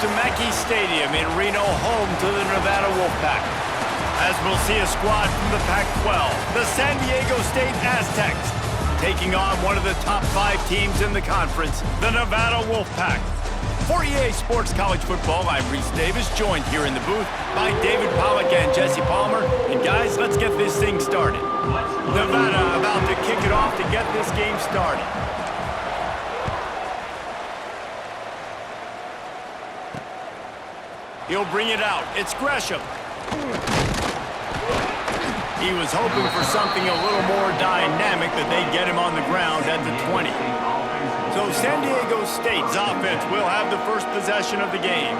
to Mackey Stadium in Reno, home to the Nevada Wolfpack. As we'll see a squad from the Pac-12, the San Diego State Aztecs, taking on one of the top 5 teams in the conference, the Nevada Wolfpack. For EA Sports College Football, I'm Reese Davis, joined here in the booth by David Pollack and Jesse Palmer. And guys, let's get this thing started. Nevada about to kick it off to get this game started. He'll bring it out. It's Gresham. He was hoping for something a little more dynamic, that they get him on the ground at the 20. So San Diego State's offense will have the first possession of the game.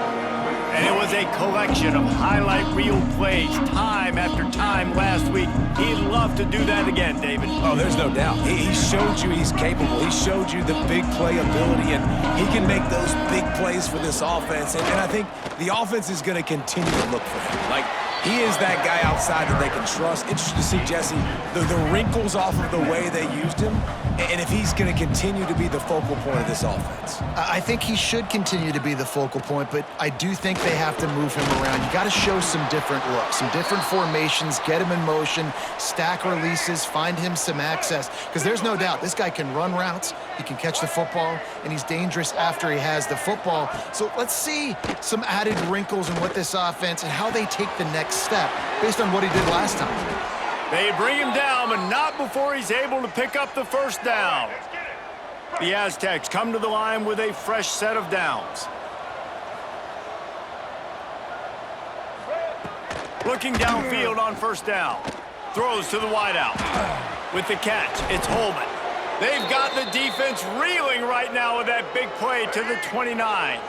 And it was a collection of highlight reel plays time after time last week. He'd love to do that again, David. Oh, there's no doubt. He showed you he's capable. He showed you the big play ability, and he can make those big plays for this offense. And I think the offense is going to continue to look for him. Like, he is that guy outside that they can trust. Interesting to see, Jesse, the wrinkles off of the way they used him, and if he's going to continue to be the focal point of this offense. I think he should continue to be the focal point, but I do think they have to move him around. You got to show some different looks, some different formations, get him in motion, stack releases, find him some access, because there's no doubt this guy can run routes, he can catch the football, and he's dangerous after he has the football. So let's see some added wrinkles in what this offense and how they take the next step based on what he did last time. They bring him down, but not before he's able to pick up the first down. The Aztecs come to the line with a fresh set of downs. Looking downfield on first down. Throws to the wideout. With the catch, it's Holman. They've got the defense reeling right now with that big play to the 29.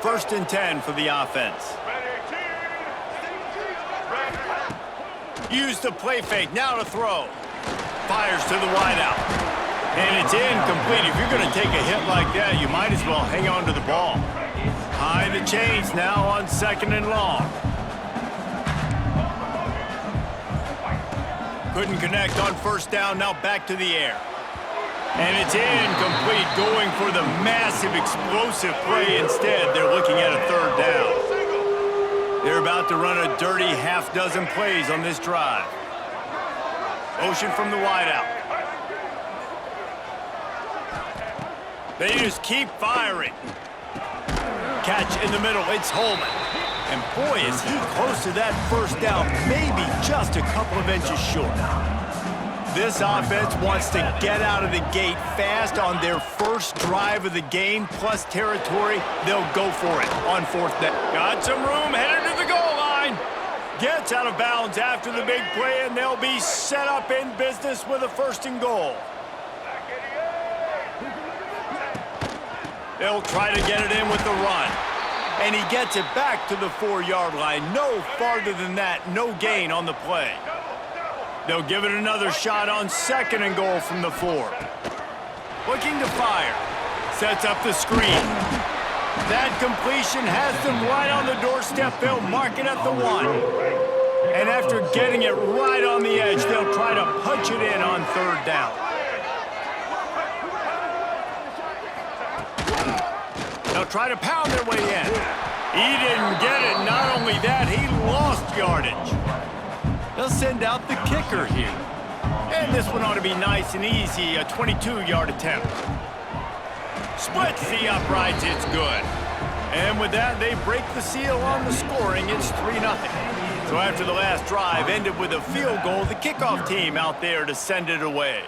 First and 10 for the offense. Use the play fake, now to throw. Fires to the wideout. And it's incomplete. If you're going to take a hit like that, you might as well hang on to the ball. High the chains now on second and long. Couldn't connect on first down, now back to the air. And it's incomplete, going for the massive explosive play instead. They're looking at a third down. They're about to run a dirty half-dozen plays on this drive. Motion from the wideout. They just keep firing. Catch in the middle, it's Holman. And boy, is he close to that first down, maybe just a couple of inches short. This offense wants to get out of the gate fast on their first drive of the game, plus territory. They'll go for it on fourth down. Got some room, headed to the goal line. Gets out of bounds after the big play, and they'll be set up in business with a first and goal. They'll try to get it in with the run. And he gets it back to the 4-yard line. No farther than that, no gain on the play. They'll give it another shot on second and goal from the 4. Looking to fire. Sets up the screen. That completion has them right on the doorstep. They'll mark it at the 1. And after getting it right on the edge, they'll try to punch it in on third down. They'll try to pound their way in. He didn't get it. Not only that, he lost yardage. They'll send out the kicker here. And this one ought to be nice and easy, a 22-yard attempt. Splits the uprights, it's good. And with that, they break the seal on the scoring. It's 3-0. So after the last drive ended with a field goal, the kickoff team out there to send it away.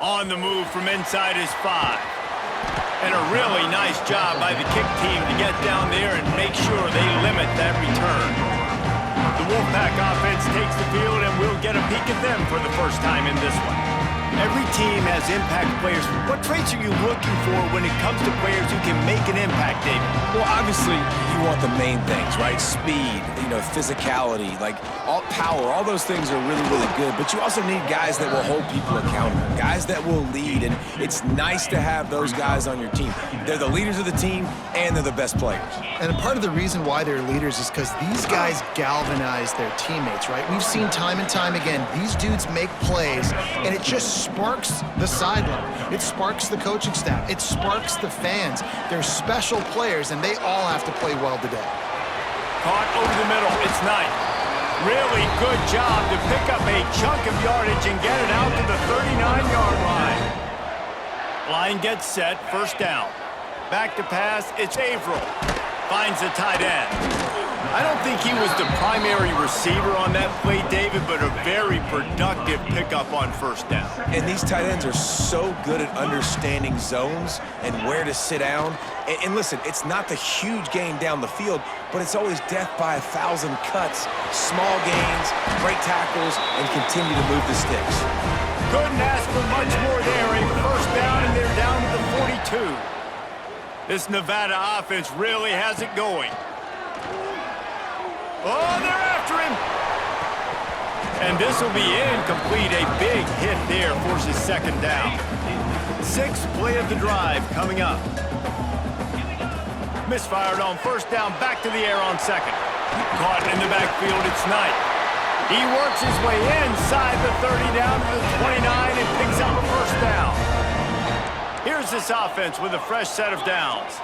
On the move from inside his 5. And a really nice job by the kick team to get down there and make sure they limit that return. The Wolfpack offense takes the field, and we'll get a peek at them for the first time in this one. Every team has impact players. What traits are you looking for when it comes to players who can make an impact, David? Well, obviously, you want the main things, right? Speed, physicality, like all power, all those things are really, really good. But you also need guys that will hold people accountable, guys that will lead. And it's nice to have those guys on your team. They're the leaders of the team, and they're the best players. And part of the reason why they're leaders is because these guys galvanize their teammates, right? We've seen time and time again, these dudes make plays, and it just sparks the the sideline. It sparks the coaching staff. It sparks the fans. They're special players, and they all have to play well today. Caught over the middle. It's Knight. Really good job to pick up a chunk of yardage and get it out to the 39-yard line. Line gets set. First down. Back to pass. It's Averill. Finds the tight end. I don't think he was the primary receiver on that play, David, but a very productive pickup on first down. And these tight ends are so good at understanding zones and where to sit down. And listen, it's not the huge gain down the field, but it's always death by 1,000 cuts, small gains, great tackles, and continue to move the sticks. Couldn't ask for much more there. A first down, and they're down to the 42. This Nevada offense really has it going. Oh, they're after him. And this will be incomplete. A big hit there forces second down. Sixth play of the drive coming up. Misfired on first down, back to the air on second. Caught in the backfield, it's Knight. He works his way inside the 30 down to the 29 and picks up a first down. Here's this offense with a fresh set of downs.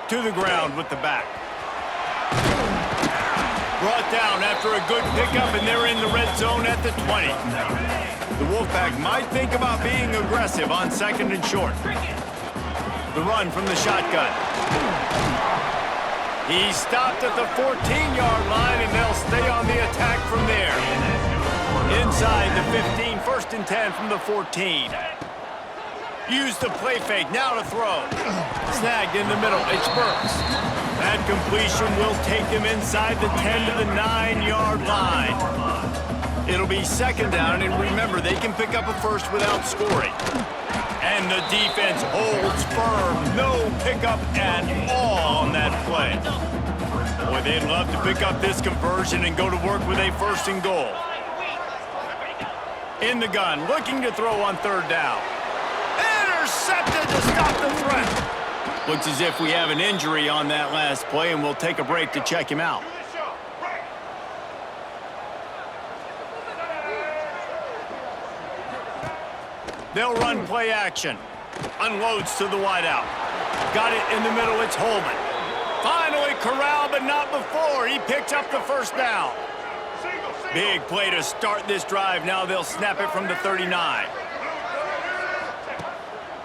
To the ground with the back. Brought down after a good pickup, and they're in the red zone at the 20. The Wolfpack might think about being aggressive on second and short. The run from the shotgun. He's stopped at the 14-yard line, and they'll stay on the attack from there. Inside the 15, first and 10 from the 14. Use the play fake, now to throw. Snagged in the middle, it's Burks. That completion will take him inside the 10 to the 9-yard line. It'll be second down, and remember, they can pick up a first without scoring. And the defense holds firm. No pickup at all on that play. Boy, they'd love to pick up this conversion and go to work with a first and goal. In the gun, looking to throw on third down. Intercepted to stop the threat. Looks as if we have an injury on that last play, and we'll take a break to check him out. They'll run play action. Unloads to the wideout. Got it in the middle, it's Holman. Finally corralled, but not before. He picks up the first down. Big play to start this drive. Now they'll snap it from the 39.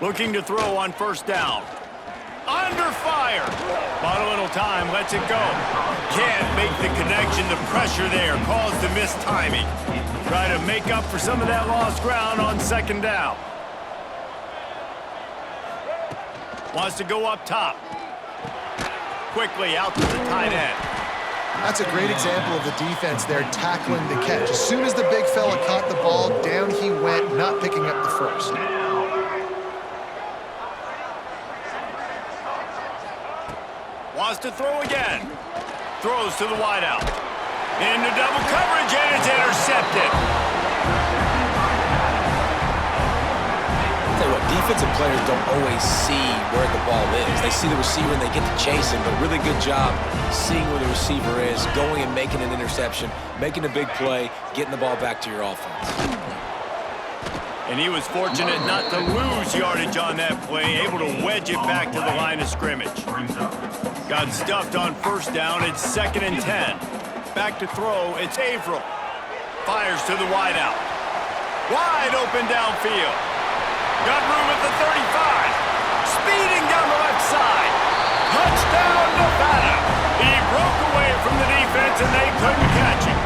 Looking to throw on first down. Under fire. Bought a little time, lets it go. Can't make the connection. The pressure there caused the missed timing. Try to make up for some of that lost ground on second down. Wants to go up top. Quickly out to the tight end. That's a great example of the defense there tackling the catch. As soon as the big fella caught the ball, down he went, not picking up the first. Wants to throw again. Throws to the wideout. Into double coverage, and it's intercepted. I'll tell you what, defensive players don't always see where the ball is. They see the receiver and they get to chase him, but really good job seeing where the receiver is, going and making an interception, making a big play, getting the ball back to your offense. And he was fortunate not to lose yardage on that play, able to wedge it back to the line of scrimmage. Got stuffed on first down, it's second and 10. Back to throw, it's Averill. Fires to the wideout. Wide open downfield. Got room at the 35. Speeding down the left side. Touchdown, Nevada. He broke away from the defense and they couldn't catch him.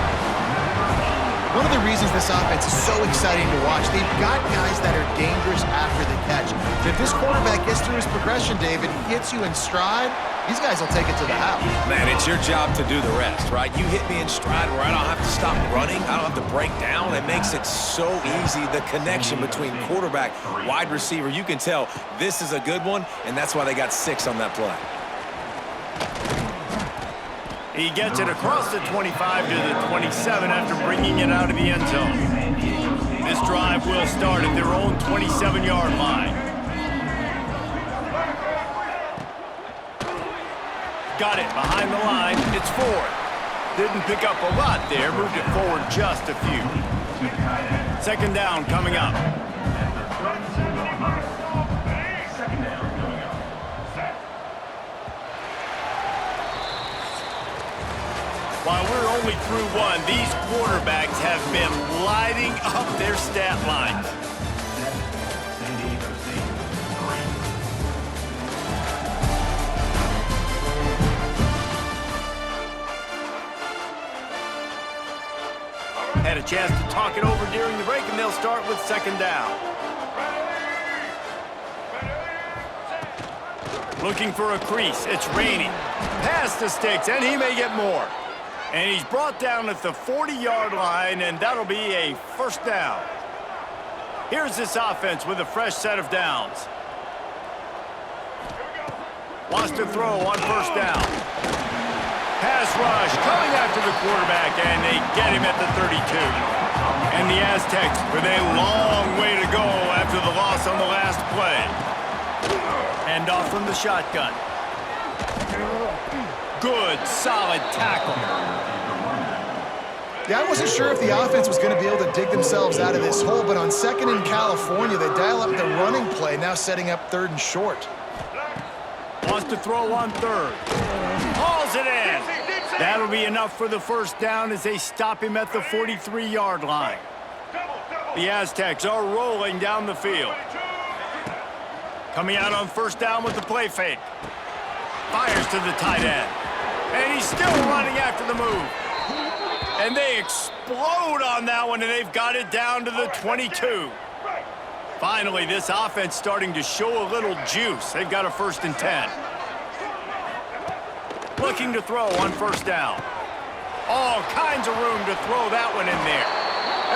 One of the reasons this offense is so exciting to watch, they've got guys that are dangerous after the catch. If this quarterback gets through his progression, David, he hits you in stride, these guys will take it to the house. Man, it's your job to do the rest, right? You hit me in stride where I don't have to stop running. I don't have to break down. It makes it so easy, the connection between quarterback, wide receiver. You can tell this is a good one, and that's why they got 6 on that play. He gets it across the 25 to the 27 after bringing it out of the end zone. This drive will start at their own 27-yard line. Got it behind the line. It's Ford. Didn't pick up a lot there, moved it forward just a few. Second down coming up. While we're only through one, these quarterbacks have been lighting up their stat lines. Had a chance to talk it over during the break, and they'll start with second down. Looking for a crease. It's raining. Past the sticks, and he may get more. And he's brought down at the 40-yard line, and that'll be a first down. Here's this offense with a fresh set of downs. Wants to throw on first down. Pass rush coming after the quarterback, and they get him at the 32. And the Aztecs with a long way to go after the loss on the last play. Hand off from the shotgun. Good, solid tackle. Yeah, I wasn't sure if the offense was going to be able to dig themselves out of this hole, but on second in California, they dial up the running play, now setting up third and short. Wants to throw on third. Hauls it in. That'll be enough for the first down as they stop him at the 43-yard line. The Aztecs are rolling down the field. Coming out on first down with the play fake. Fires to the tight end. And he's still running after the move. And they explode on that one, and they've got it down to the 22. Finally, this offense starting to show a little juice. They've got a first and 10. Looking to throw on first down. All kinds of room to throw that one in there.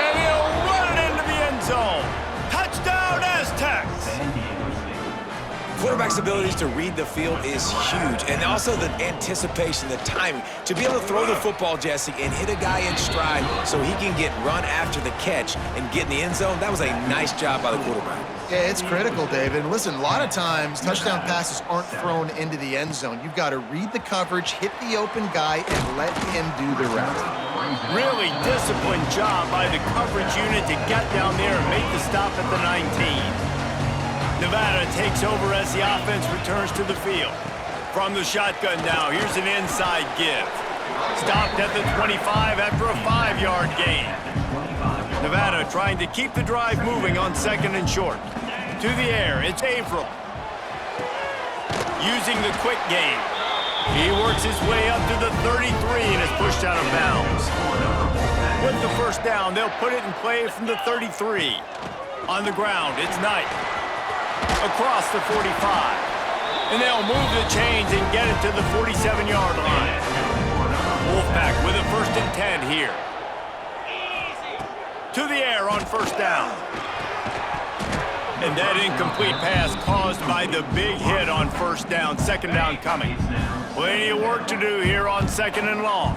And he'll run it into the end zone. Touchdown, Aztecs! Quarterback's abilities to read the field is huge, and also the anticipation, the timing. To be able to throw the football, Jesse, and hit a guy in stride so he can get run after the catch and get in the end zone, that was a nice job by the quarterback. Yeah, it's critical, David. And listen, a lot of times, touchdown passes aren't thrown into the end zone. You've got to read the coverage, hit the open guy, and let him do the rest. Really disciplined job by the coverage unit to get down there and make the stop at the 19. Nevada takes over as the offense returns to the field. From the shotgun now, here's an inside give. Stopped at the 25 after a 5-yard gain. Nevada trying to keep the drive moving on second and short. To the air, it's Averill. Using the quick game. He works his way up to the 33 and is pushed out of bounds. With the first down, they'll put it in play from the 33. On the ground, it's Knight. Across the 45. And they'll move the chains and get it to the 47-yard line. Wolfpack with a first and 10 here. To the air on first down. And that incomplete pass caused by the big hit on first down. Second down coming. Plenty of work to do here on second and long.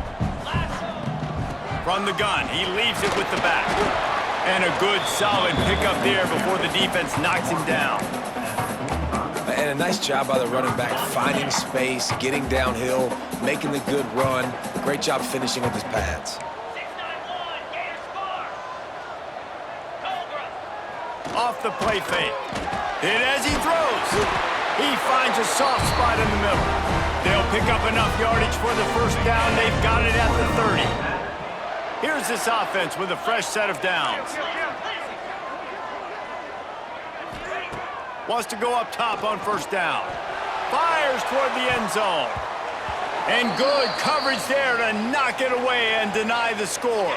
From the gun, he leaves it with the back. And a good, solid pickup there before the defense knocks him down. And a nice job by the running back, finding space, getting downhill, making the good run. Great job finishing with his pads. Off the play fake. Hit as he throws. He finds a soft spot in the middle. They'll pick up enough yardage for the first down. They've got it at the 30. Here's this offense with a fresh set of downs. Wants to go up top on first down. Fires toward the end zone. And good coverage there to knock it away and deny the score.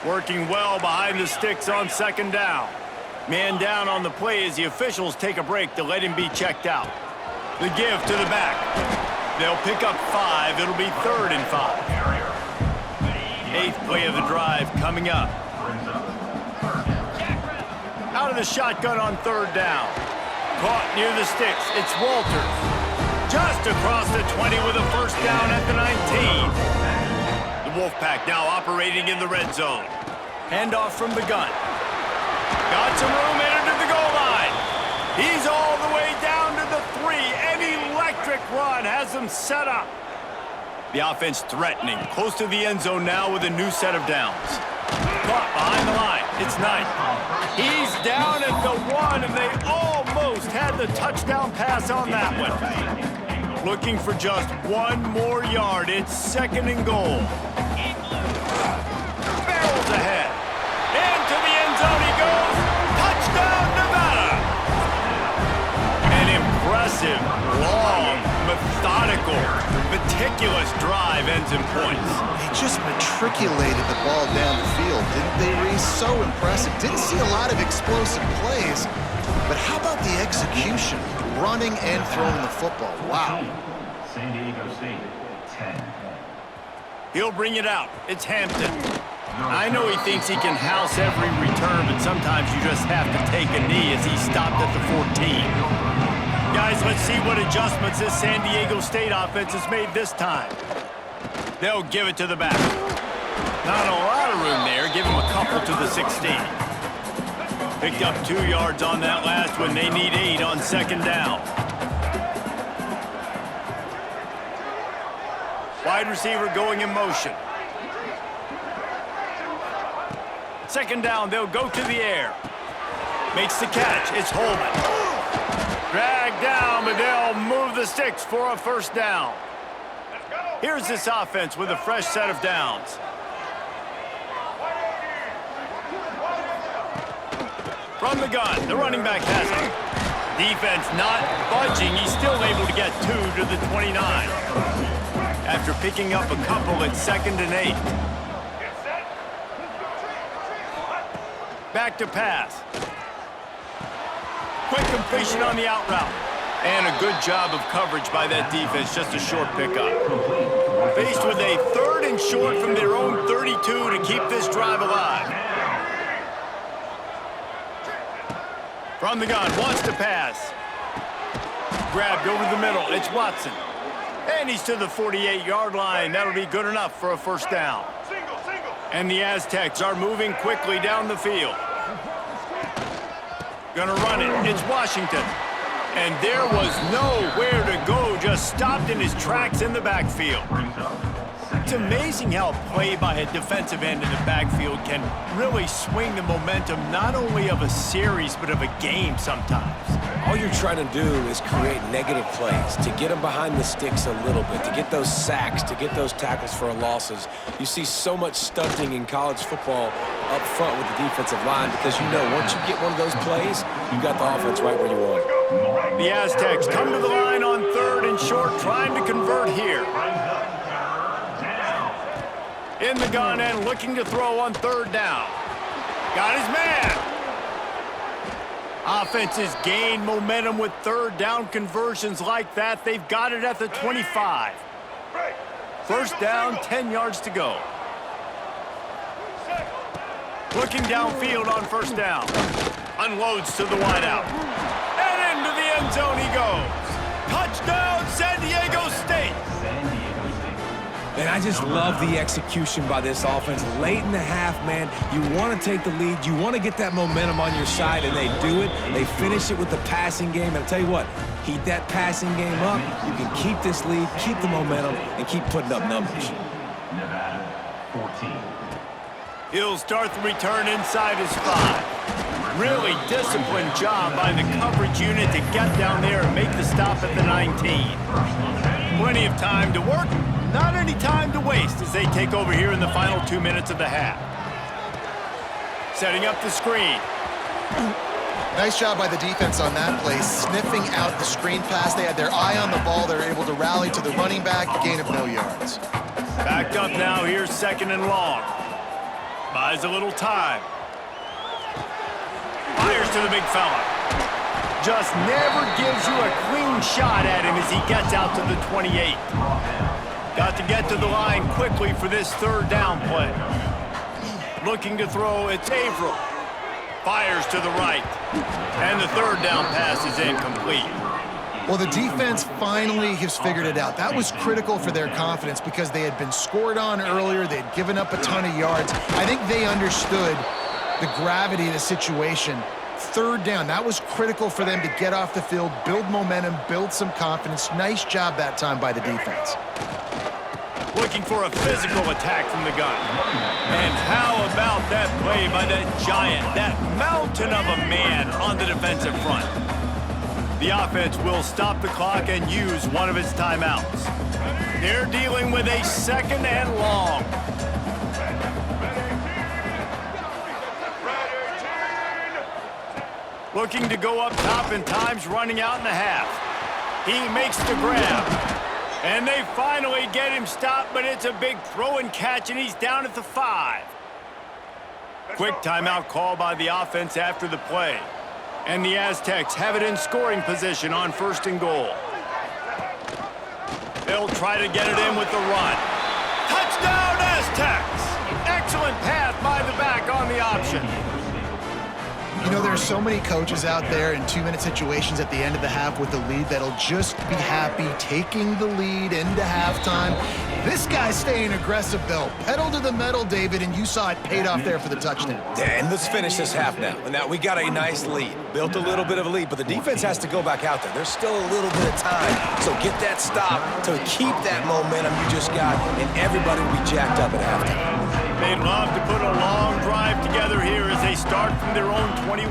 Working well behind the sticks on second down. Man down on the play as the officials take a break to let him be checked out. The give to the back. They'll pick up 5. It'll be third and 5. 8th play of the drive coming up. Out of the shotgun on third down. Caught near the sticks. It's Walters. Just across the 20 with a first down at the 19. The Wolfpack now operating in the red zone. Handoff from the gun. Got some room, entered to the goal line. He's all the way down to the 3. An electric run has him set up. The offense threatening, close to the end zone now with a new set of downs. Caught behind the line. It's Knight. He's down at the 1, and they almost had the touchdown pass on that one. Looking for just 1 more yard. It's 2nd and goal. Barrels ahead. Into the end zone he goes. Touchdown, Nevada. An impressive, long, methodical, meticulous drive ends in points. They just matriculated the ball down the field, didn't they, Reese? So impressive. Didn't see a lot of explosive plays, but how about the execution? Running and throwing the football. Wow. San Diego State, 10. He'll bring it out. It's Hampton. I know he thinks he can house every return, but sometimes you just have to take a knee as he stopped at the 14. Guys, let's see what adjustments this San Diego State offense has made this time. They'll give it to the back. Not a lot of room there. Give him a couple to the 16. Picked up 2 yards on that last one. They need 8 on 2nd down. Wide receiver going in motion. 2nd down, they'll go to the air. Makes the catch. It's Holman. Dragged down, but they'll move the sticks for a 1st down. Here's this offense with a fresh set of downs. From the gun, the running back has it. Defense not budging. He's still able to get 2 to the 29. After picking up a couple at 2nd and 8. Back to pass. Quick completion on the out route. And a good job of coverage by that defense, just a short pickup. Faced with a 3rd and short from their own 32 to keep this drive alive. From the gun, wants to pass. Grabbed over the middle, it's Watson. And he's to the 48-yard line. That'll be good enough for a 1st down. And the Aztecs are moving quickly down the field. Gonna run it. It's Washington. And there was nowhere to go. Just stopped in his tracks in the backfield. It's amazing how a play by a defensive end in the backfield can really swing the momentum not only of a series, but of a game sometimes. All you're trying to do is create negative plays, to get them behind the sticks a little bit, to get those sacks, to get those tackles for losses. You see so much stunting in college football up front with the defensive line because you know once you get one of those plays, you got the offense right where you want it. The Aztecs come to the line on 3rd and short, trying to convert here. In the gun and looking to throw on 3rd down. Got his man. Offenses gain momentum with 3rd down conversions like that. They've got it at the 25. 1st down, 10 yards to go. Looking downfield on 1st down. Unloads to the wideout. And into the end zone he goes. Touchdown, San Diego State. And I just love the execution by this offense. Late in the half, man, you want to take the lead. You want to get that momentum on your side, and they do it. They finish it with the passing game. And I'll tell you what, heat that passing game up. You can keep this lead, keep the momentum, and keep putting up numbers. Nevada, 14. He'll start the return inside his 5. Really disciplined job by the coverage unit to get down there and make the stop at the 19. Plenty of time to work. Not any time to waste as they take over here in the final 2 minutes of the half. Setting up the screen. Nice job by the defense on that play, sniffing out the screen pass. They had their eye on the ball. They were able to rally to the running back, a gain of no yards. Backed up now, here's 2nd and long. Buys a little time. Fires to the big fella. Just never gives you a clean shot at him as he gets out to the 28. Got to get to the line quickly for this 3rd down play. Looking to throw, it's Averill. Fires to the right. And the 3rd down pass is incomplete. Well, the defense finally has figured it out. That was critical for their confidence because they had been scored on earlier. They had given up a ton of yards. I think they understood the gravity of the situation. 3rd down, that was critical for them to get off the field, build momentum, build some confidence. Nice job that time by the defense. looking for a physical attack from the gun. And how about that play by that giant, that mountain of a man on the defensive front? The offense will stop the clock and use one of its timeouts. They're dealing with a 2nd and long. Looking to go up top, and time's running out in the half. He makes the grab. And they finally get him stopped, but it's a big throw and catch, and he's down at the 5. Quick timeout call by the offense after the play. And the Aztecs have it in scoring position on 1st and goal. They'll try to get it in with the run. Touchdown, Aztecs! Excellent pass by the back on the option. You know, there's so many coaches out there in 2-minute situations at the end of the half with the lead that'll just be happy taking the lead into halftime. This guy's staying aggressive, though. Pedal to the metal, David, and you saw it paid off there for the touchdown. And let's finish this half now. And now we got a nice lead. Built a little bit of a lead, but the defense has to go back out there. There's still a little bit of time. So get that stop to keep that momentum you just got, and everybody will be jacked up at halftime. They'd love to put a long drive together here as they start from their own 21.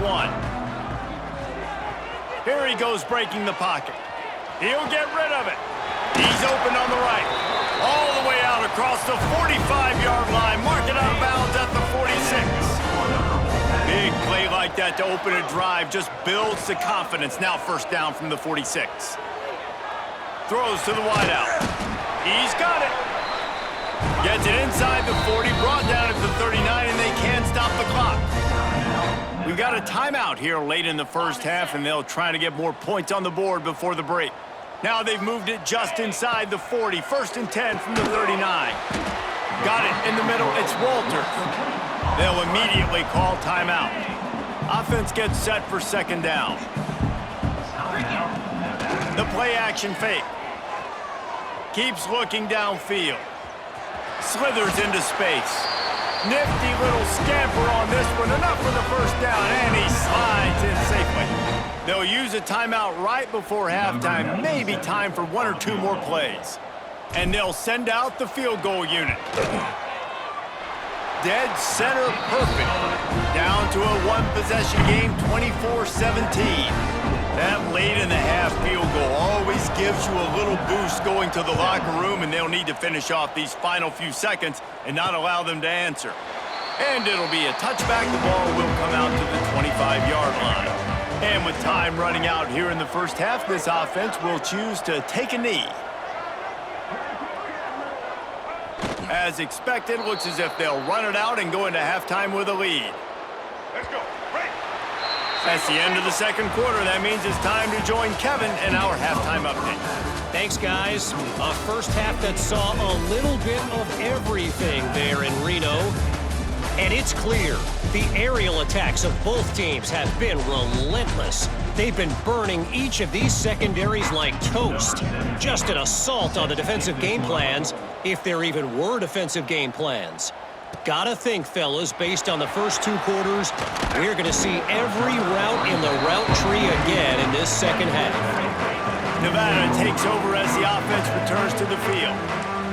Here he goes breaking the pocket. He'll get rid of it. He's open on the right. All the way out across the 45-yard line. Mark it out of bounds at the 46. Big play like that to open a drive just builds the confidence. Now 1st down from the 46. Throws to the wideout. He's got it. Gets it inside the 40, brought down at the 39, and they can't stop the clock. We've got a timeout here late in the 1st half, and they'll try to get more points on the board before the break. Now they've moved it just inside the 40, 1st and 10 from the 39. Got it in the middle, it's Walter. They'll immediately call timeout. Offense gets set for 2nd down. The play action fake. Keeps looking downfield. Slithers into space. Nifty little scamper on this one. Enough for the 1st down, and he slides in safely. They'll use a timeout right before halftime. Maybe time for 1 or 2 more plays. And they'll send out the field goal unit. Dead center perfect. Down to a 1-possession game, 24-17. That late in the half field goal always gives you a little boost going to the locker room, and they'll need to finish off these final few seconds and not allow them to answer. And it'll be a touchback. The ball will come out to the 25-yard line. And with time running out here in the 1st half, this offense will choose to take a knee. As expected, looks as if they'll run it out and go into halftime with a lead. Let's go. Break. That's the end of the 2nd quarter. That means it's time to join Kevin in our halftime update. Thanks, guys. A 1st half that saw a little bit of everything there in Reno. And it's clear the aerial attacks of both teams have been relentless. They've been burning each of these secondaries like toast. Just an assault on the defensive game plans, if there even were defensive game plans. Gotta think, fellas, based on the first 2 quarters, we're going to see every route in the route tree again in this 2nd half. Nevada takes over as the offense returns to the field.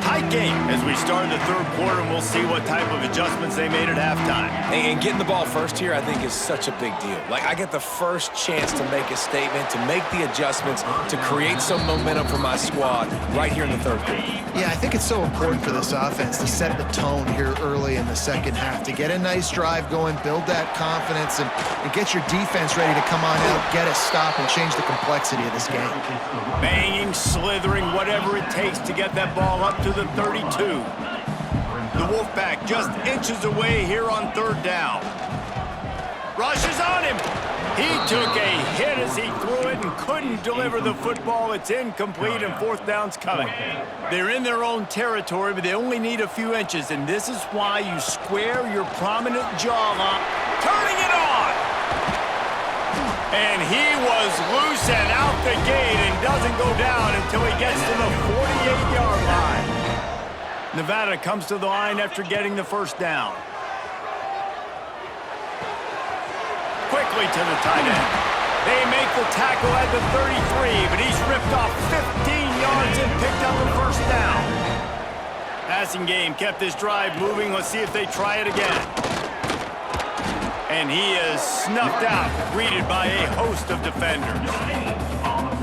Tight game as we start the 3rd quarter, and we'll see what type of adjustments they made at halftime. And getting the ball first here, I think, is such a big deal. Like, I get the first chance to make a statement, to make the adjustments, to create some momentum for my squad right here in the 3rd quarter. Yeah, I think it's so important for this offense to set the tone here early in the 2nd half, to get a nice drive going, build that confidence, and get your defense ready to come on out, get a stop, and change the complexity of this game. Banging, slithering, whatever it takes to get that ball up to the 32. The Wolfpack just inches away here on 3rd down. Rushes on him. He took a hit as he threw it and couldn't deliver the football. It's incomplete, and 4th down's coming. They're in their own territory, but they only need a few inches, and this is why you square your prominent jawline. Turning it on! And he was loose and out the gate and doesn't go down until he gets to the 48-yard line. Nevada comes to the line after getting the 1st down. Quickly to the tight end. They make the tackle at the 33, but he's ripped off 15 yards and picked up a 1st down. Passing game kept this drive moving. Let's see if they try it again. And he is snuffed out, greeted by a host of defenders.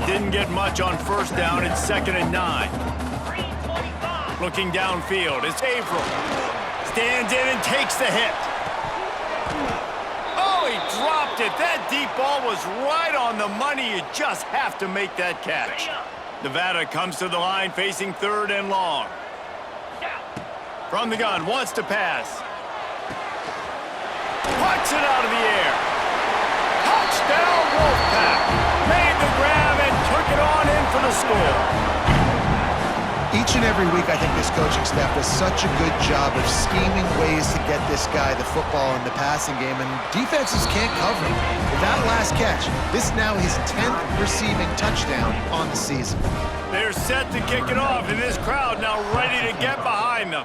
Didn't get much on first down. It's 2nd and 9. Looking downfield, it's Averill. Stands in and takes the hit. Oh, he dropped it. That deep ball was right on the money. You just have to make that catch. Nevada comes to the line facing 3rd and long. From the gun, wants to pass. Puts it out of the air. Touchdown, Wolfpack. Made the grab and took it on in for the score. Each and every week, I think this coaching staff does such a good job of scheming ways to get this guy the football in the passing game, and defenses can't cover him. With that last catch, this is now his 10th receiving touchdown on the season. They're set to kick it off, and this crowd now ready to get behind them.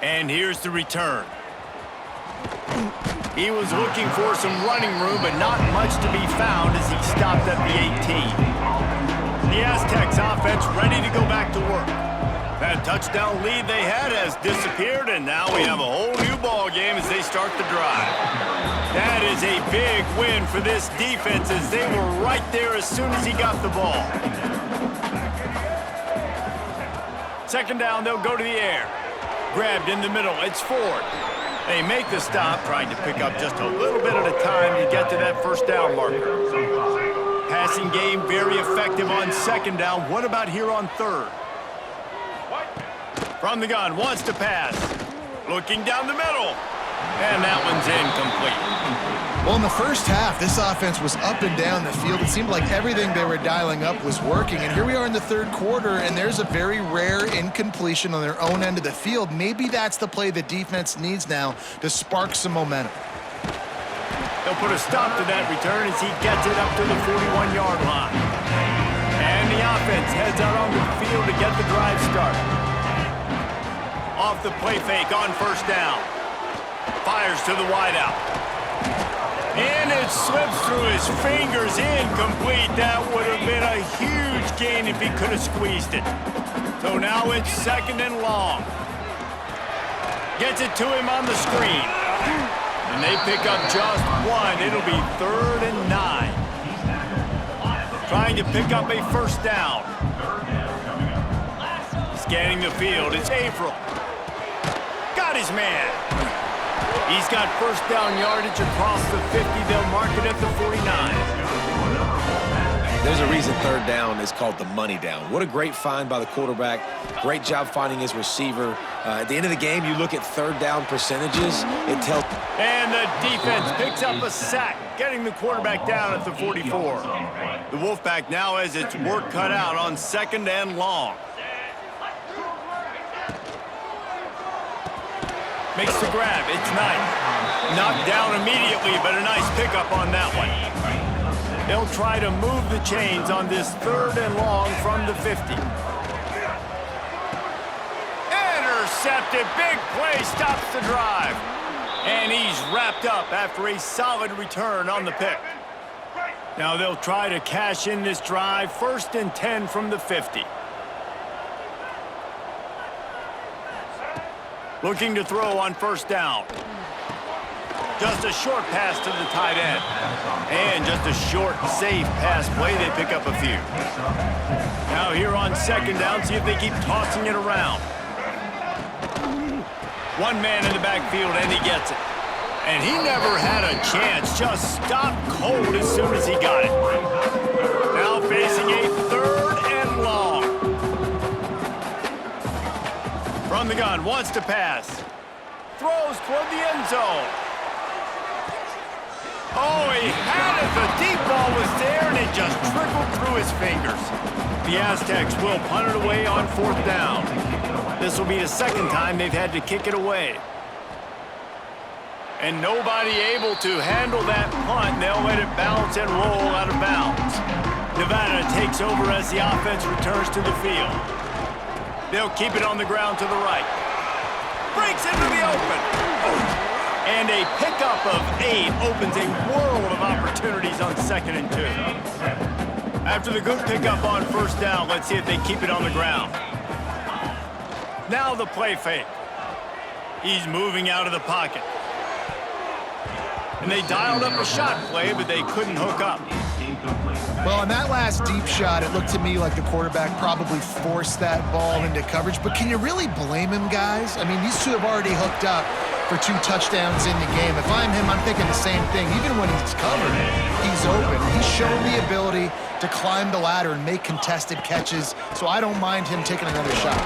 And here's the return. He was looking for some running room, but not much to be found as he stopped at the 18. The Aztecs offense ready to go back to work. That touchdown lead they had has disappeared, and now we have a whole new ball game as they start the drive. That is a big win for this defense as they were right there as soon as he got the ball. 2nd down, they'll go to the air. Grabbed in the middle, it's Ford. They make the stop, trying to pick up just a little bit at a time to get to that 1st down marker. Passing game very effective on 2nd down. What about here on 3rd? From the gun, wants to pass. Looking down the middle. And that one's incomplete. Well, in the first half, this offense was up and down the field. It seemed like everything they were dialing up was working. And here we are in the 3rd quarter, and there's a very rare incompletion on their own end of the field. Maybe that's the play the defense needs now to spark some momentum. They'll put a stop to that return as he gets it up to the 41-yard line. And the offense heads out onto the field to get the drive started. Off the play fake on 1st down. Fires to the wideout. And it slips through his fingers, incomplete. That would have been a huge gain if he could have squeezed it. So now it's 2nd and long. Gets it to him on the screen. And they pick up just one. It'll be 3rd and 9. Trying to pick up a 1st down. Scanning the field, it's Averill. Got his man. He's got 1st down yardage across the 50. They'll mark it at the 49. There's a reason 3rd down is called the money down. What a great find by the quarterback. Great job finding his receiver. At the end of the game, you look at 3rd down percentages. It tells. And the defense picks up a sack, getting the quarterback down at the 44. The Wolfpack now has its work cut out on 2nd and long. Makes the grab. It's nice. Knocked down immediately, but a nice pickup on that one. They'll try to move the chains on this 3rd and long from the 50. Intercepted. Big play stops the drive. And he's wrapped up after a solid return on the pick. Now they'll try to cash in this drive. 1st and 10 from the 50. Looking to throw on 1st down. Just a short pass to the tight end. And just a short, safe pass play. They pick up a few. Now here on 2nd down, see if they keep tossing it around. One man in the backfield, and he gets it. And he never had a chance. Just stopped cold as soon as he got it. Now facing a 3rd and long. From the gun, wants to pass. Throws toward the end zone. Oh, he had it. The deep ball was there, and it just trickled through his fingers. The Aztecs will punt it away on 4th down. This will be the 2nd time they've had to kick it away. And nobody able to handle that punt. They'll let it bounce and roll out of bounds. Nevada takes over as the offense returns to the field. They'll keep it on the ground to the right. Breaks into the open. And a pickup of 8 opens a world of opportunities on 2nd and 2. After the good pickup on 1st down, let's see if they keep it on the ground. Now the play fake. He's moving out of the pocket. And they dialed up a shot play, but they couldn't hook up. Well, on that last deep shot, it looked to me like the quarterback probably forced that ball into coverage. But can you really blame him, guys? I mean, these two have already hooked up for 2 touchdowns in the game. If I'm him, I'm thinking the same thing. Even when he's covered, he's open. He's shown the ability to climb the ladder and make contested catches, so I don't mind him taking another shot.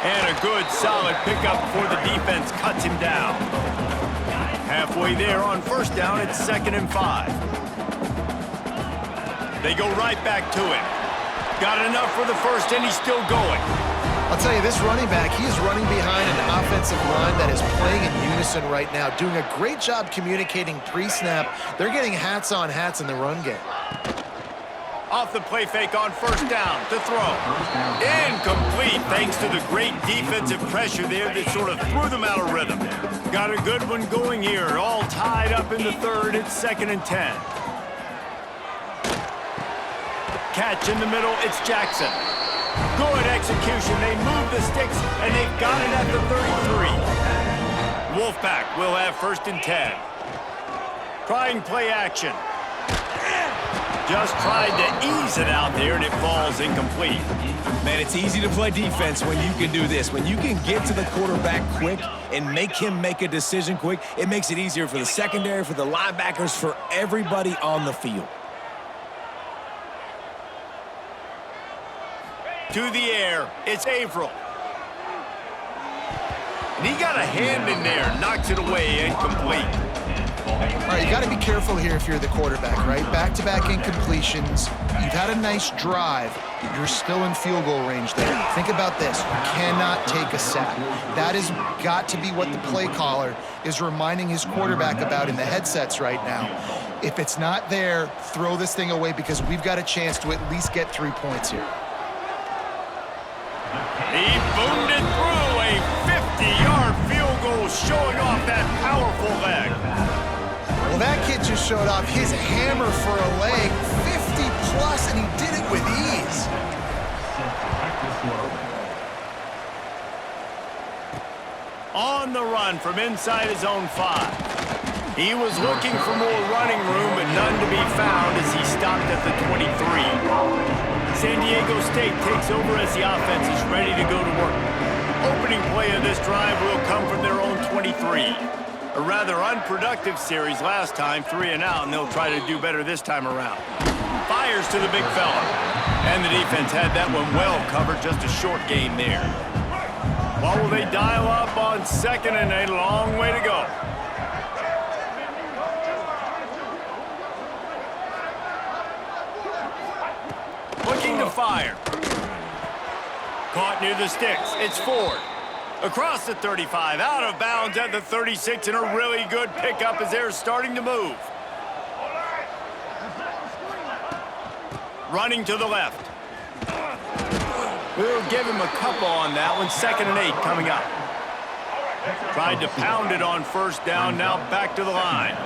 And a good, solid pickup before the defense cuts him down. Halfway there on first down, it's 2nd and 5. They go right back to him. Got enough for the first, and he's still going. I'll tell you, this running back, he is running behind an offensive line that is playing in unison right now, doing a great job communicating pre-snap. They're getting hats on hats in the run game. Off the play fake on first down to throw. Incomplete thanks to the great defensive pressure there that sort of threw them out of rhythm. Got a good one going here. All tied up in the 3rd. It's 2nd and 10. Catch in the middle. It's Jackson. Good execution. They move the sticks, and they've got it at the 33. Wolfpack will have 1st and 10. Trying play action. Just tried to ease it out there, and it falls incomplete. Man, it's easy to play defense when you can do this. When you can get to the quarterback quick and make him make a decision quick, it makes it easier for the secondary, for the linebackers, for everybody on the field. To the air, it's Averill. And he got a hand in there, knocks it away, incomplete. All right, you got to be careful here if you're the quarterback, right? Back-to-back incompletions. You've had a nice drive. You're still in field goal range there. Think about this. You cannot take a sack. That has got to be what the play caller is reminding his quarterback about in the headsets right now. If it's not there, throw this thing away because we've got a chance to at least get 3 points here. He boomed it through a 50-yard field goal, showing off that powerful leg. Well, that kid just showed off his hammer for a leg, 50-plus, and he did it with ease. On the run from inside his own 5. He was looking for more running room, but none to be found as he stopped at the 23. San Diego State takes over as the offense is ready to go to work. Opening play of this drive will come from their own 23. A rather unproductive series last time, 3 and out, and they'll try to do better this time around. Fires to the big fella. And the defense had that one well covered, just a short game there. What will they dial up on 2nd and a long way to go? Looking to fire. Caught near the sticks. It's Ford. Across the 35, out of bounds at the 36, and a really good pickup as they're starting to move. Running to the left. We'll give him a couple on that one. 2nd and 8 coming up. Tried to pound it on first down, now back to the line.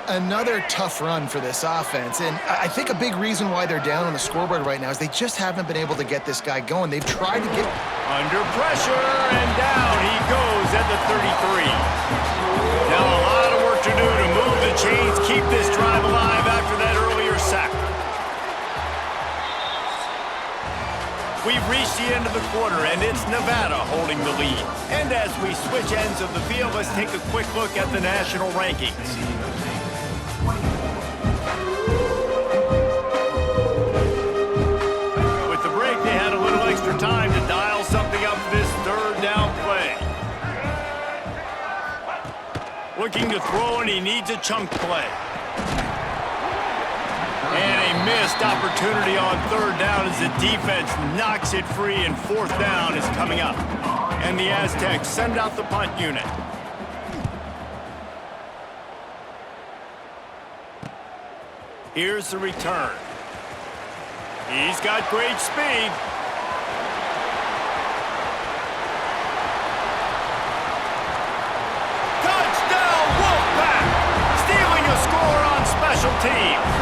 Another tough run for this offense, and I think a big reason why they're down on the scoreboard right now is they just haven't been able to get this guy going. They've tried to get... Under pressure, and down he goes at the 33. Now a lot of work to do to move the chains, keep this drive alive after that earlier sack. We've reached the end of the quarter, and it's Nevada holding the lead. And as we switch ends of the field, let's take a quick look at the national rankings. With the break, they had a little extra time to dial something up for this 3rd down play. Looking to throw, and he needs a chunk play. And a missed opportunity on 3rd down as the defense knocks it free, and 4th down is coming up. And the Aztecs send out the punt unit. Here's the return. He's got great speed. Touchdown, Wolfpack! Stealing a score on special teams.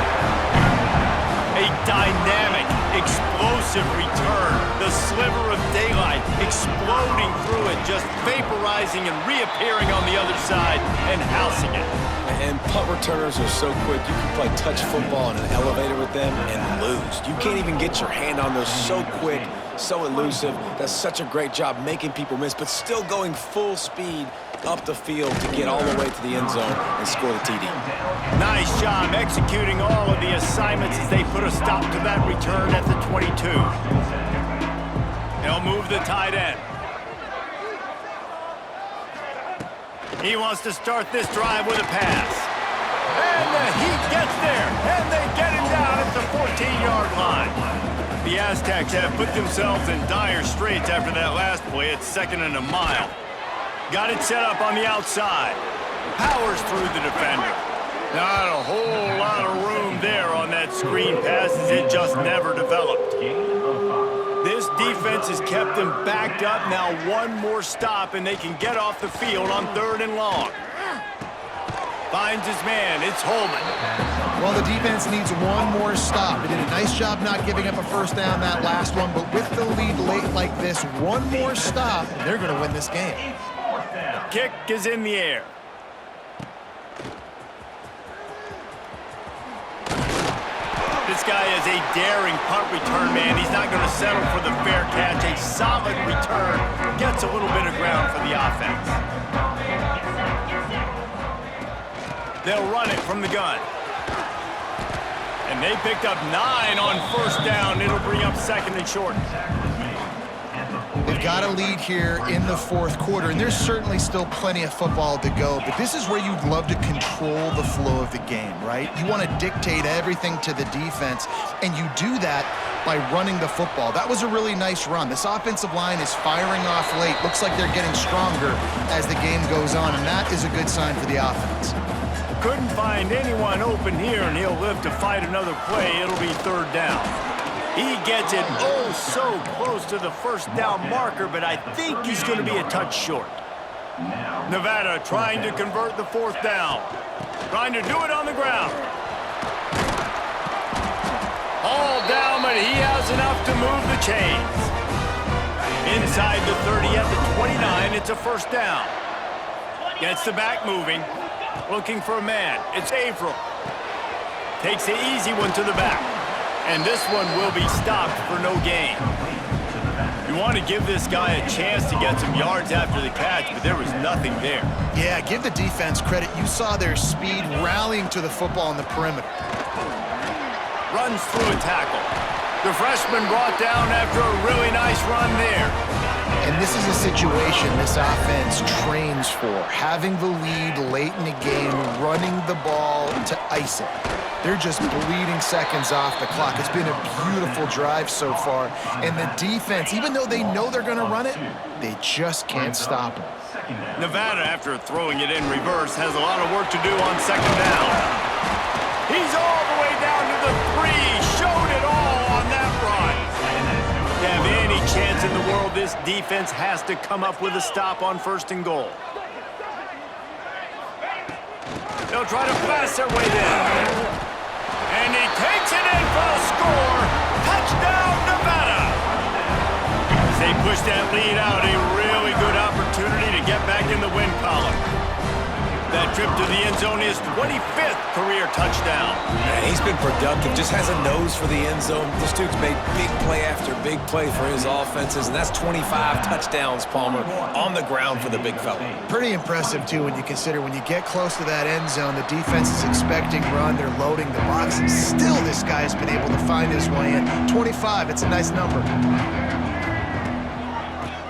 A dynamic, explosive return. the sliver of daylight exploding through it, just vaporizing and reappearing on the other side and housing it. And punt returners are so quick. You can play touch football in an elevator with them and lose. You can't even get your hand on those. So quick, so elusive. Does such a great job making people miss, but still going full speed up the field to get all the way to the end zone and score the TD. Nice job executing all of the assignments as they put a stop to that return at the 22. They'll move the tight end. He wants to start this drive with a pass. And the Heat gets there, and they get him down at the 14-yard line. The Aztecs have put themselves in dire straits after that last play at 2nd and a mile. Got it set up on the outside. Powers through the defender. Not a whole lot of room there on that screen pass as it just never developed. This defense has kept them backed up. Now one more stop and they can get off the field on 3rd and long. Finds his man. It's Holman. Well, the defense needs one more stop. They did a nice job not giving up a first down that last one, but with the lead late like this, one more stop, and they're going to win this game. Kick is in the air. This guy is a daring punt return man. He's not going to settle for the fair catch. A solid return. Gets a little bit of ground for the offense. They'll run it from the gun. And they picked up 9 on first down. It'll bring up 2nd and short. They've got a lead here in the 4th quarter, and there's certainly still plenty of football to go, but this is where you'd love to control the flow of the game, right? You want to dictate everything to the defense, and you do that by running the football. That was a really nice run. This offensive line is firing off late. Looks like they're getting stronger as the game goes on, and that is a good sign for the offense. Couldn't find anyone open here, and he'll live to fight another play. It'll be 3rd down. He gets it oh so close to the first down marker, but I think he's going to be a touch short. Nevada trying to convert the 4th down. Trying to do it on the ground. All down, but he has enough to move the chains. Inside the 30 at the 29, it's a first down. Gets the back moving. Looking for a man. It's Averill. Takes the easy one to the back. And this one will be stopped for no gain. You want to give this guy a chance to get some yards after the catch, but there was nothing there. Yeah, give the defense credit. You saw their speed rallying to the football on the perimeter. Runs through a tackle. The freshman brought down after a really nice run there. And this is a situation this offense trains for. Having the lead late in the game, running the ball to ice it. They're just bleeding seconds off the clock. It's been a beautiful drive so far. And the defense, even though they know they're going to run it, they just can't stop it. Nevada, after throwing it in reverse, has a lot of work to do on 2nd down. He's all the way down to the 3. Showed it all on that run. To have any chance in the world, this defense has to come up with a stop on 1st and goal. They'll try to pass their way there. And he takes it in for a score. Touchdown, Nevada. As they push that lead out, a really good opportunity to get back in the win column. That trip to the end zone is 25th career touchdown. Man, he's been productive, just has a nose for the end zone. This dude's made big play after big play for his offenses, and that's 25 touchdowns, Palmer, on the ground for the big fella. Pretty impressive, too, when you consider when you get close to that end zone, the defense is expecting run, they're loading the box, and still this guy has been able to find his way in. 25, it's a nice number.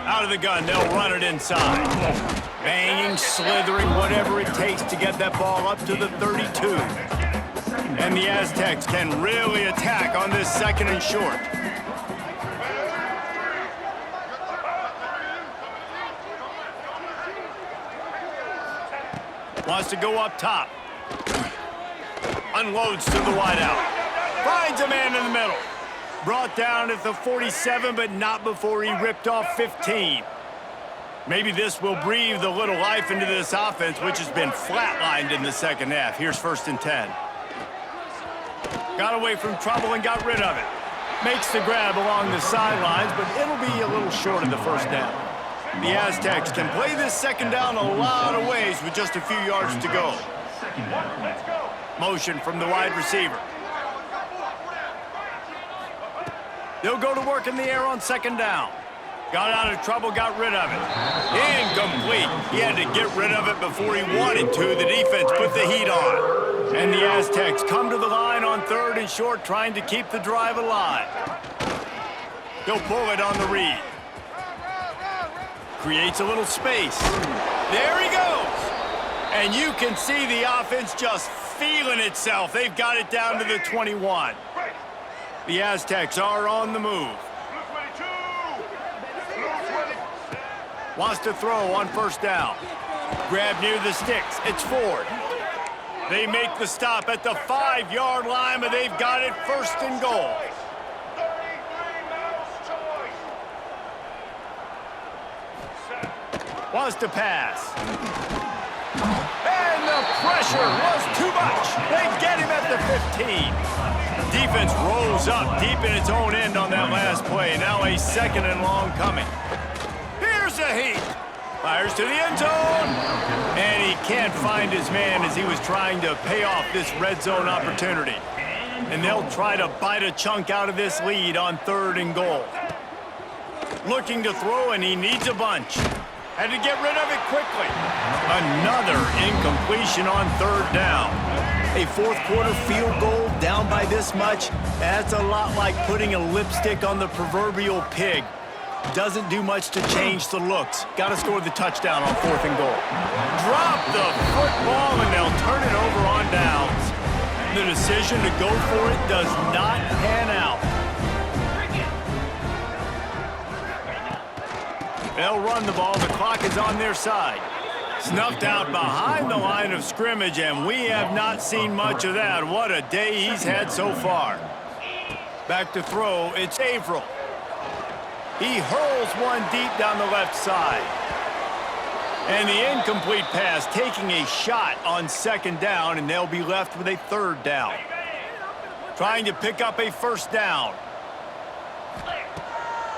Out of the gun, they'll run it inside. Banging, slithering, whatever it takes to get that ball up to the 32. And the Aztecs can really attack on this 2nd and short. Wants to go up top. Unloads to the wideout. Finds a man in the middle. Brought down at the 47, but not before he ripped off 15. Maybe this will breathe a little life into this offense, which has been flatlined in the 2nd half. Here's 1st and 10. Got away from trouble and got rid of it. Makes the grab along the sidelines, but it'll be a little short of the first down. The Aztecs can play this second down a lot of ways with just a few yards to go. Motion from the wide receiver. They'll go to work in the air on second down. Got out of trouble, got rid of it. Incomplete. He had to get rid of it before he wanted to. The defense put the heat on. And the Aztecs come to the line on third and short, trying to keep the drive alive. They'll pull it on the read. Creates a little space. There he goes. And you can see the offense just feeling itself. They've got it down to the 21. The Aztecs are on the move. Wants to throw on first down. Grab near the sticks. It's Ford. They make the stop at the 5-yard line, but they've got it first and goal. Wants to pass. And the pressure was too much. They get him at the 15. Defense rolls up deep in its own end on that last play. Now a second and long coming. Here's a heat. Fires to the end zone. And he can't find his man as he was trying to pay off this red zone opportunity. And they'll try to bite a chunk out of this lead on third and goal. Looking to throw, and he needs a bunch. Had to get rid of it quickly. Another incompletion on third down. A fourth quarter field goal down by this much, that's a lot like putting a lipstick on the proverbial pig. Doesn't do much to change the looks. Got to score the touchdown on fourth and goal. Drop the football, and they'll turn it over on downs. The decision to go for it does not pan out. They'll run the ball. The clock is on their side. Snuffed out behind the line of scrimmage, and we have not seen much of that. What a day he's had so far. Back to throw, it's Averill. He hurls one deep down the left side. And the incomplete pass taking a shot on second down, and they'll be left with a third down. Trying to pick up a first down.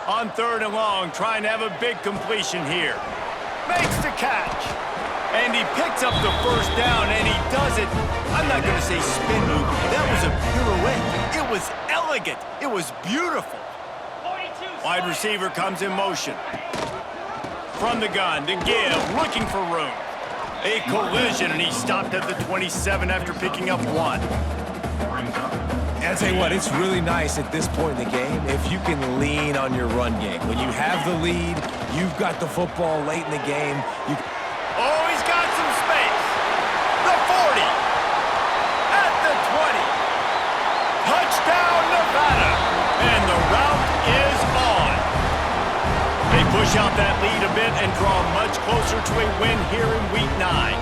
On third and long, trying to have a big completion here. Makes the catch. And he picks up the first down, and he does it. I'm not going to say spin move. That was a pirouette. It was elegant. It was beautiful. Wide receiver comes in motion. From the gun, to give, looking for room. A collision, and he stopped at the 27 after picking up one. And I'll tell you what, it's really nice at this point in the game if you can lean on your run game. When you have the lead, you've got the football late in the game. Oh, he's got some space. The 40. At the 20. Touchdown, Nevada. And the route is on. They push out that lead a bit and draw much closer to a win here in Week 9.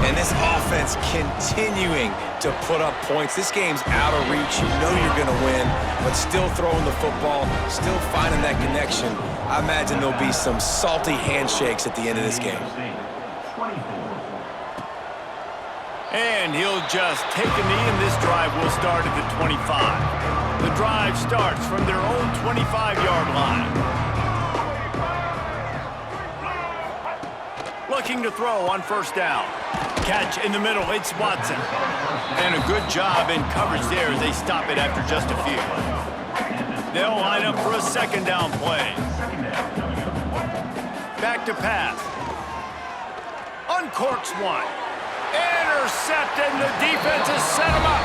And this offense continuing to put up points. This game's out of reach. You know you're going to win, but still throwing the football, still finding that connection. I imagine there'll be some salty handshakes at the end of this game. And he'll just take a knee, and this drive will start at the 25. The drive starts from their own 25-yard line. Looking to throw on first down. Catch in the middle, it's Watson. And a good job in coverage there as they stop it after just a few. They'll line up for a second down play. Back to pass. Uncorks one. Intercepted, and the defense has set him up.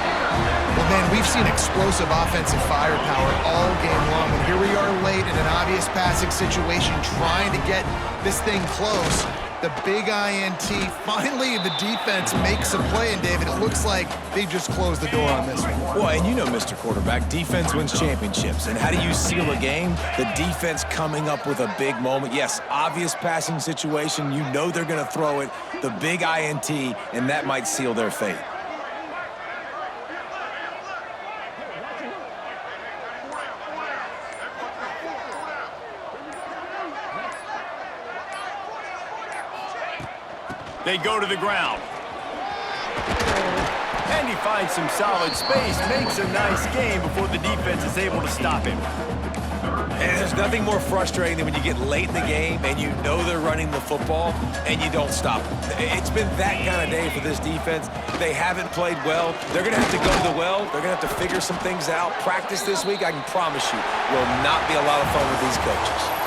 Well, man, we've seen explosive offensive firepower all game long, and here we are late in an obvious passing situation trying to get this thing close. The big INT, finally the defense makes a play, and David, it looks like they just closed the door on this one. Well, and you know, Mr. Quarterback, defense wins championships. And how do you seal a game? The defense coming up with a big moment. Yes, obvious passing situation. You know they're going to throw it. The big INT, and that might seal their fate. They go to the ground. And he finds some solid space, makes a nice game before the defense is able to stop him. And there's nothing more frustrating than when you get late in the game and you know they're running the football and you don't stop them. It's been that kind of day for this defense. They haven't played well. They're going to have to go to the well. They're going to have to figure some things out. Practice this week, I can promise you, will not be a lot of fun with these coaches.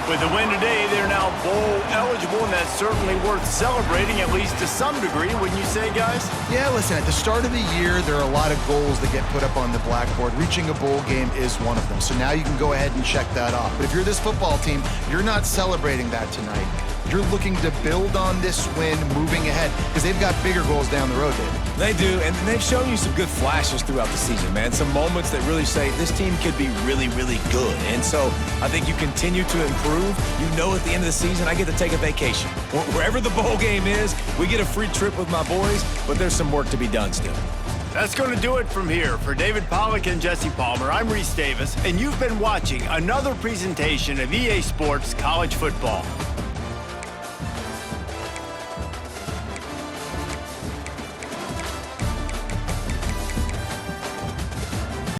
With the win today, they're now bowl eligible, and that's certainly worth celebrating, at least to some degree, wouldn't you say, guys? Yeah, listen, at the start of the year, there are a lot of goals that get put up on the blackboard. Reaching a bowl game is one of them. So now you can go ahead and check that off. But if you're this football team, you're not celebrating that tonight. You're looking to build on this win moving ahead because they've got bigger goals down the road, David. They do, and they've shown you some good flashes throughout the season, man. Some moments that really say this team could be really, really good. And so I think you continue to improve. You know at the end of the season, I get to take a vacation. Wherever the bowl game is, we get a free trip with my boys, but there's some work to be done still. That's going to do it from here. For David Pollack and Jesse Palmer, I'm Reese Davis, and you've been watching another presentation of EA Sports College Football.